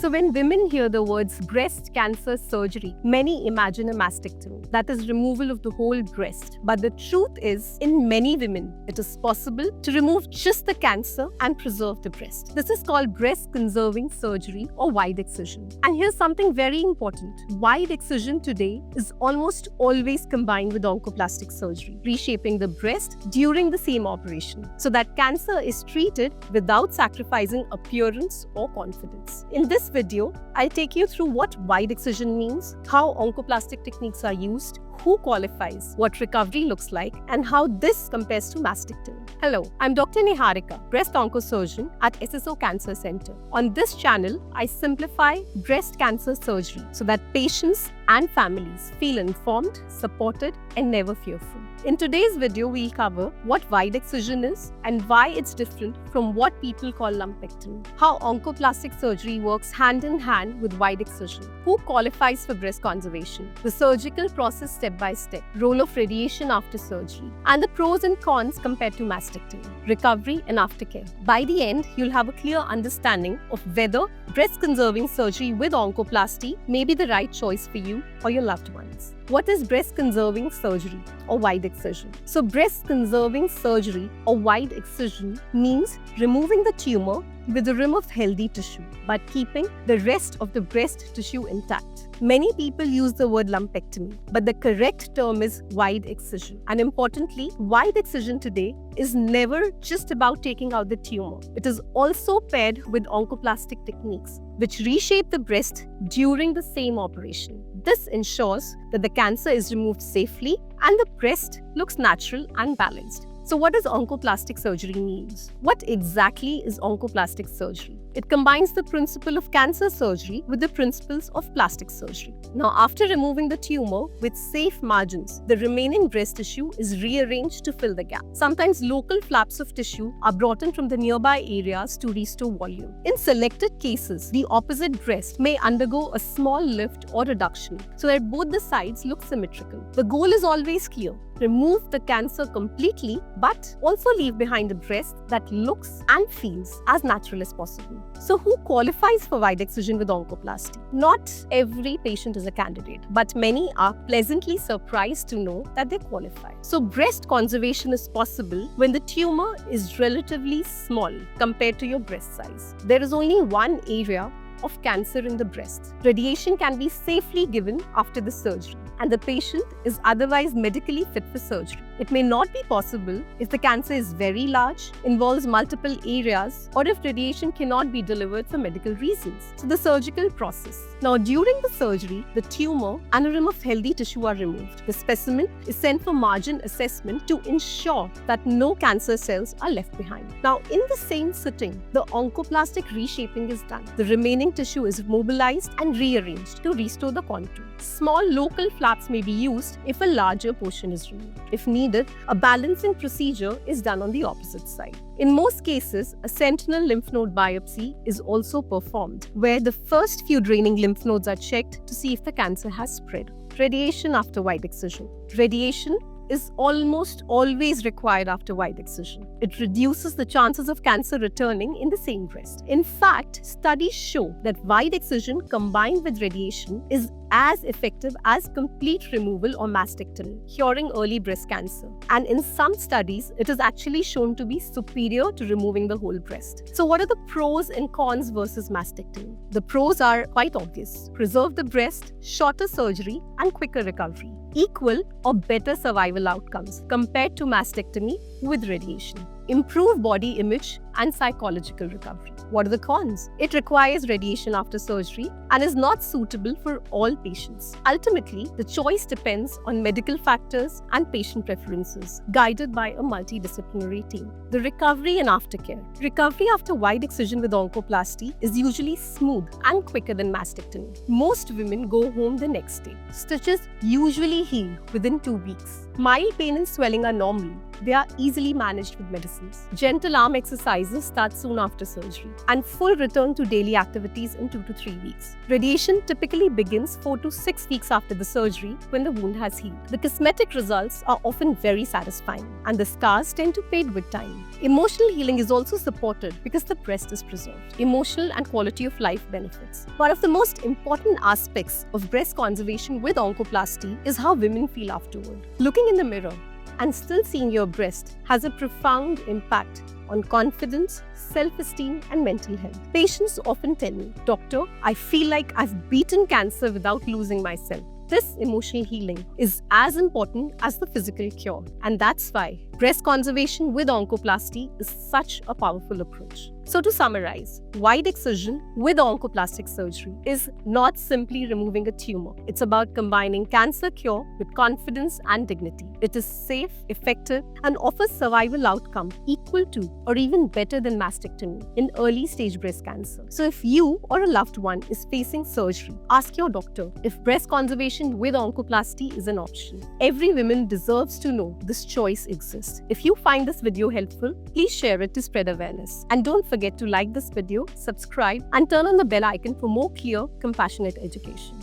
So when women hear the words breast cancer surgery, many imagine a mastectomy, that is removal of the whole breast. But the truth is, in many women, it is possible to remove just the cancer and preserve the breast. This is called breast conserving surgery or wide excision. And here's something very important. Wide excision today is almost always combined with oncoplastic surgery, reshaping the breast during the same operation, so that cancer is treated without sacrificing appearance or confidence. In this video, I'll take you through what wide excision means, how oncoplastic techniques are used, who qualifies, what recovery looks like, and how this compares to mastectomy. Hello, I'm Dr. Niharika, breast oncosurgeon at SSO Cancer Center. On this channel, I simplify breast cancer surgery so that patients and families feel informed, supported, and never fearful. In today's video, we'll cover what wide excision is and why it's different from what people call lumpectomy, how oncoplastic surgery works hand in hand with wide excision, who qualifies for breast conservation, the surgical process step by step, role of radiation after surgery, and the pros and cons compared to mastectomy, recovery and aftercare. By the end, you'll have a clear understanding of whether breast conserving surgery with oncoplasty may be the right choice for you or your loved ones. What is breast conserving surgery or wide excision? So breast conserving surgery or wide excision means removing the tumor with the rim of healthy tissue, but keeping the rest of the breast tissue intact. Many people use the word lumpectomy, but the correct term is wide excision. And importantly, wide excision today is never just about taking out the tumor. It is also paired with oncoplastic techniques, which reshape the breast during the same operation. This ensures that the cancer is removed safely and the breast looks natural and balanced. So what does oncoplastic surgery mean? What exactly is oncoplastic surgery? It combines the principle of cancer surgery with the principles of plastic surgery. Now, after removing the tumor with safe margins, the remaining breast tissue is rearranged to fill the gap. Sometimes local flaps of tissue are brought in from the nearby areas to restore volume. In selected cases, the opposite breast may undergo a small lift or reduction so that both the sides look symmetrical. The goal is always clear. Remove the cancer completely, but also leave behind a breast that looks and feels as natural as possible. So who qualifies for wide excision with oncoplasty? Not every patient is a candidate, but many are pleasantly surprised to know that they qualify. So breast conservation is possible when the tumor is relatively small compared to your breast size. There is only one area of cancer in the breast. Radiation can be safely given after the surgery, and the patient is otherwise medically fit for surgery. It may not be possible if the cancer is very large, involves multiple areas, or if radiation cannot be delivered for medical reasons. So the surgical process. Now, during the surgery, the tumor and a rim of healthy tissue are removed. The specimen is sent for margin assessment to ensure that no cancer cells are left behind. Now, in the same sitting, the oncoplastic reshaping is done. The remaining tissue is mobilized and rearranged to restore the contour. Small local flaps may be used if a larger portion is removed. If needed, a balancing procedure is done on the opposite side. In most cases, a sentinel lymph node biopsy is also performed, where the first few draining lymph nodes are checked to see if the cancer has spread. Radiation after wide excision. Radiation is almost always required after wide excision. It reduces the chances of cancer returning in the same breast. In fact, studies show that wide excision combined with radiation is as effective as complete removal or mastectomy, curing early breast cancer. And in some studies, it is actually shown to be superior to removing the whole breast. So what are the pros and cons versus mastectomy? The pros are quite obvious. Preserve the breast, shorter surgery, and quicker recovery. Equal or better survival outcomes compared to mastectomy with radiation. Improve body image and psychological recovery. What are the cons? It requires radiation after surgery and is not suitable for all patients. Ultimately, the choice depends on medical factors and patient preferences, guided by a multidisciplinary team. The recovery and aftercare. Recovery after wide excision with oncoplasty is usually smooth and quicker than mastectomy. Most women go home the next day. Stitches usually heal within 2 weeks. Mild pain and swelling are normal. They are easily managed with medicines. Gentle arm exercises metastases start soon after surgery, and full return to daily activities in 2 to 3 weeks. Radiation typically begins 4 to 6 weeks after the surgery when the wound has healed. The cosmetic results are often very satisfying, and the scars tend to fade with time. Emotional healing is also supported because the breast is preserved. Emotional and quality of life benefits. One of the most important aspects of breast conservation with oncoplasty is how women feel afterward. Looking in the mirror and still seeing your breast has a profound impact on confidence, self-esteem, and mental health. Patients often tell me, "Doctor, I feel like I've beaten cancer without losing myself." This emotional healing is as important as the physical cure, and that's why breast conservation with oncoplasty is such a powerful approach. So to summarize, wide excision with oncoplastic surgery is not simply removing a tumor. It's about combining cancer cure with confidence and dignity. It is safe, effective, and offers survival outcome equal to or even better than mastectomy in early stage breast cancer. So if you or a loved one is facing surgery, ask your doctor if breast conservation with oncoplasty is an option. Every woman deserves to know this choice exists. If you find this video helpful, please share it to spread awareness. And don't forget to like this video, subscribe, and turn on the bell icon for more clear, compassionate education.